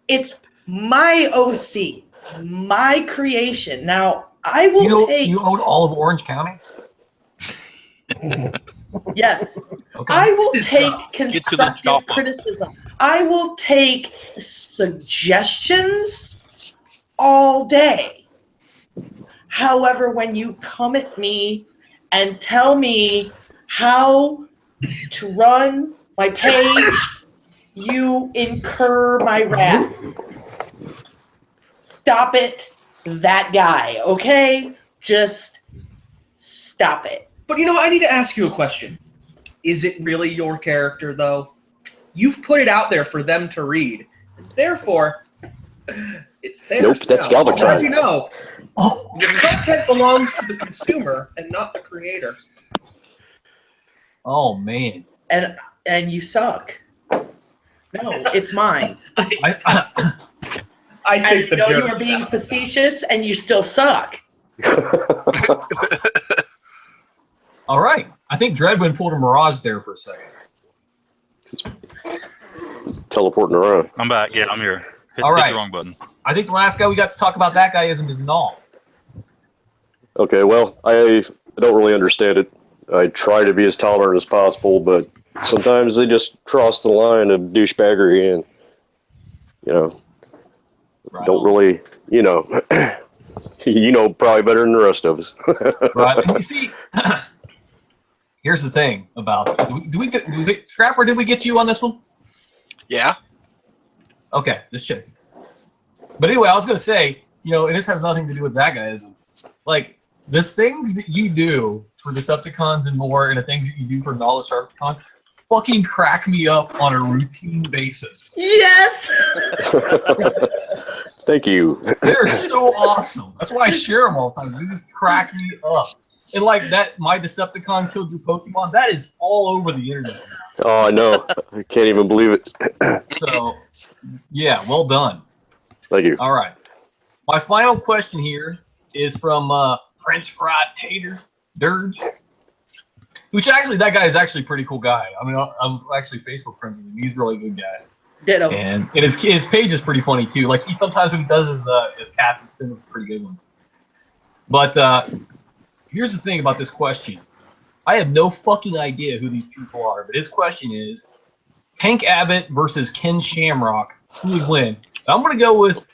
It's my OC, my creation. Now, I will take... You own all of Orange County? Yes. Okay. I will take Get to the constructive chopper. criticism. I will take suggestions all day. However, when you come at me and tell me how to run my page, you incur my wrath. Stop it, that guy, okay? Just stop it. But I need to ask you a question. Is it really your character, though? You've put it out there for them to read. Therefore, it's theirs. Nope, that's now. Galvatron. As you know, the content belongs to the consumer and not the creator. Oh, man. And you suck. No, it's mine. I And think you know you jerk are being sounds- facetious, and you still suck. All right. I think Dreadwind pulled a mirage there for a second. Teleporting around. I'm back. Yeah, I'm here. Hit All right. the wrong button. I think the last guy we got to talk about that guyism is Null. Okay, well, I don't really understand it. I try to be as tolerant as possible, but sometimes they just cross the line of douchebaggery and, Right. don't really, probably better than the rest of us. Right. And you see, here's the thing about Scrapper, did we get you on this one? Yeah. Okay, just checking. But anyway, I was gonna say, and this has nothing to do with that guyism. Like the things that you do for Decepticons and more, and the things that you do for Knowledge Decepticon, fucking crack me up on a routine basis. Yes. Thank you. They're so awesome. That's why I share them all the time. They just crack me up. And like that, my Decepticon killed your Pokemon. That is all over the internet. Oh, I know. I can't even believe it. So, yeah, well done. Thank you. All right. My final question here is from French Fried Tater Dirge, which actually, that guy is actually a pretty cool guy. I mean, I'm actually Facebook friends with him. He's a really good guy. Ditto. And his page is pretty funny too. Like sometimes when he does his captain spin with pretty good ones. But here's the thing about this question. I have no fucking idea who these people are, but his question is Tank Abbott versus Ken Shamrock. Who would win? I'm gonna go with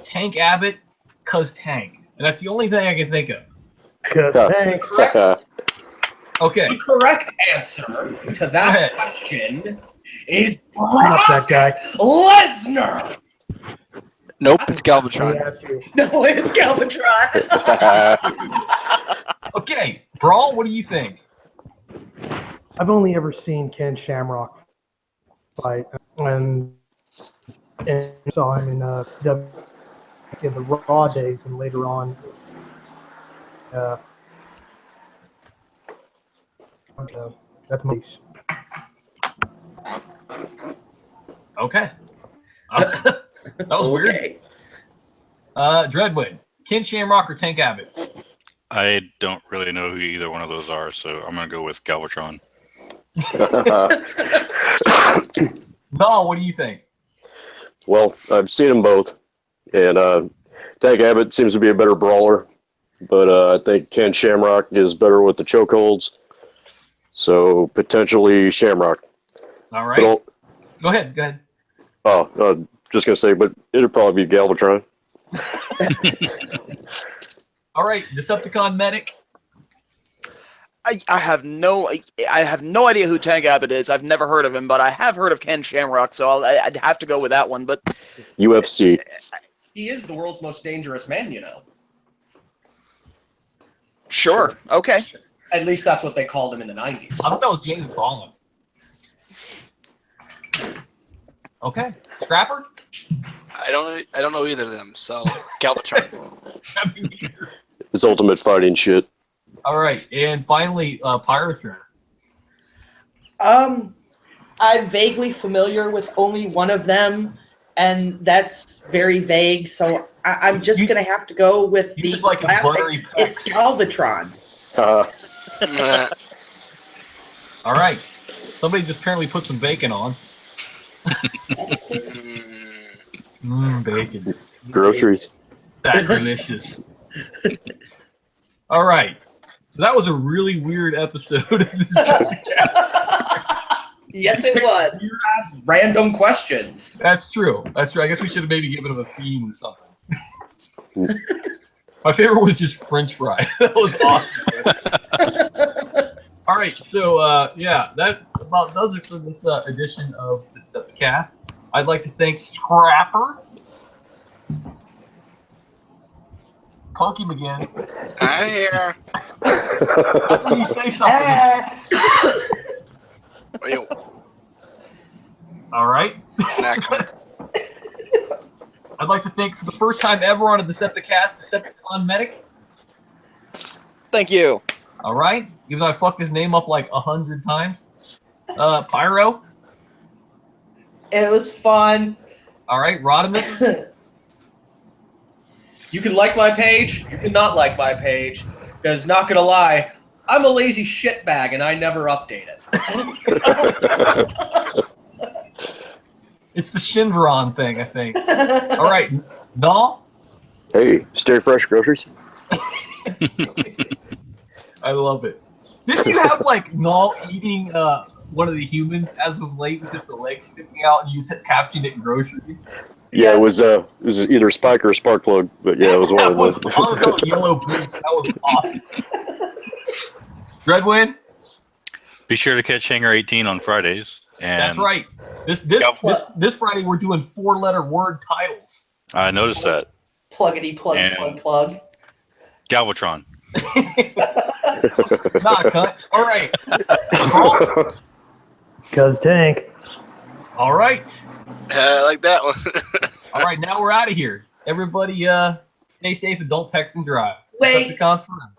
Tank Abbott cause Tank. And that's the only thing I can think of. Thanks. Okay. The correct answer to that question is Not that guy. Lesnar. Nope, it's Let Galvatron. me ask you. No, it's Galvatron. Okay. Brawl, what do you think? I've only ever seen Ken Shamrock fight, and saw him in the Raw days, and later on, that's Mace. Okay. That was weird. Okay. Dreadwood, Ken Shamrock or Tank Abbott? I don't really know who either one of those are, so I'm gonna go with Galvatron. No, what do you think? Well, I've seen them both, and Tank Abbott seems to be a better brawler, but I think Ken Shamrock is better with the chokeholds, so potentially Shamrock. All right. Go ahead. Oh, just gonna say, but it'd probably be Galvatron. All right, Decepticon Medic. I have no idea who Tank Abbott is. I've never heard of him, but I have heard of Ken Shamrock, so I'd have to go with that one. But UFC. He is the world's most dangerous man, you know. sure. Okay. At least that's what they called him in the 90s. I thought that was James Bond. Okay, Scrapper. I don't know either of them. So Galvatron. His ultimate fighting shit. All right, and finally, Pyrotron. I'm vaguely familiar with only one of them, and that's very vague. So I'm just gonna have to go with the just like his buttery classic. It's Galvatron. All right, somebody just apparently put some bacon on. Bacon. Groceries. That's delicious. All right. So that was a really weird episode of Decepticast. Yes, it was. You ask random questions. That's true. I guess we should have maybe given him a theme or something. My favorite was just French fry. That was awesome. All right. So, yeah, that about does it for this edition of the Decepticast. I'd like to thank Scrapper. Poke him again. Hi here. That's when you say something. Wait, All right. not I'd like to thank, for the first time ever on a Decepticast, Decepticon Medic. Thank you. All right. Even though I fucked his name up like 100 times. Pyro. It was fun. All right. Rodimus. You can like my page, you can not like my page, because not gonna lie, I'm a lazy shitbag and I never update it. It's the Shinveron thing, I think. All right. Null. Hey, stay fresh groceries. I love it. Didn't you have like Null eating one of the humans as of late with just the legs sticking out and you said captioned it groceries? Yeah, Yes. it was either Spike or Sparkplug, but yeah, it was one That of was them. awesome. Yellow boots. That was awesome. Dreadwind. Be sure to catch Hangar 18 on Fridays. And That's right. This Friday we're doing 4-letter word titles. I noticed that. Pluggity plug And- plug. Galvatron. Not a cunt. All right. Cuz tank. All right. I like that one. All right. Now we're out of here. Everybody, stay safe and don't text and drive. Wait. Decepticons forever.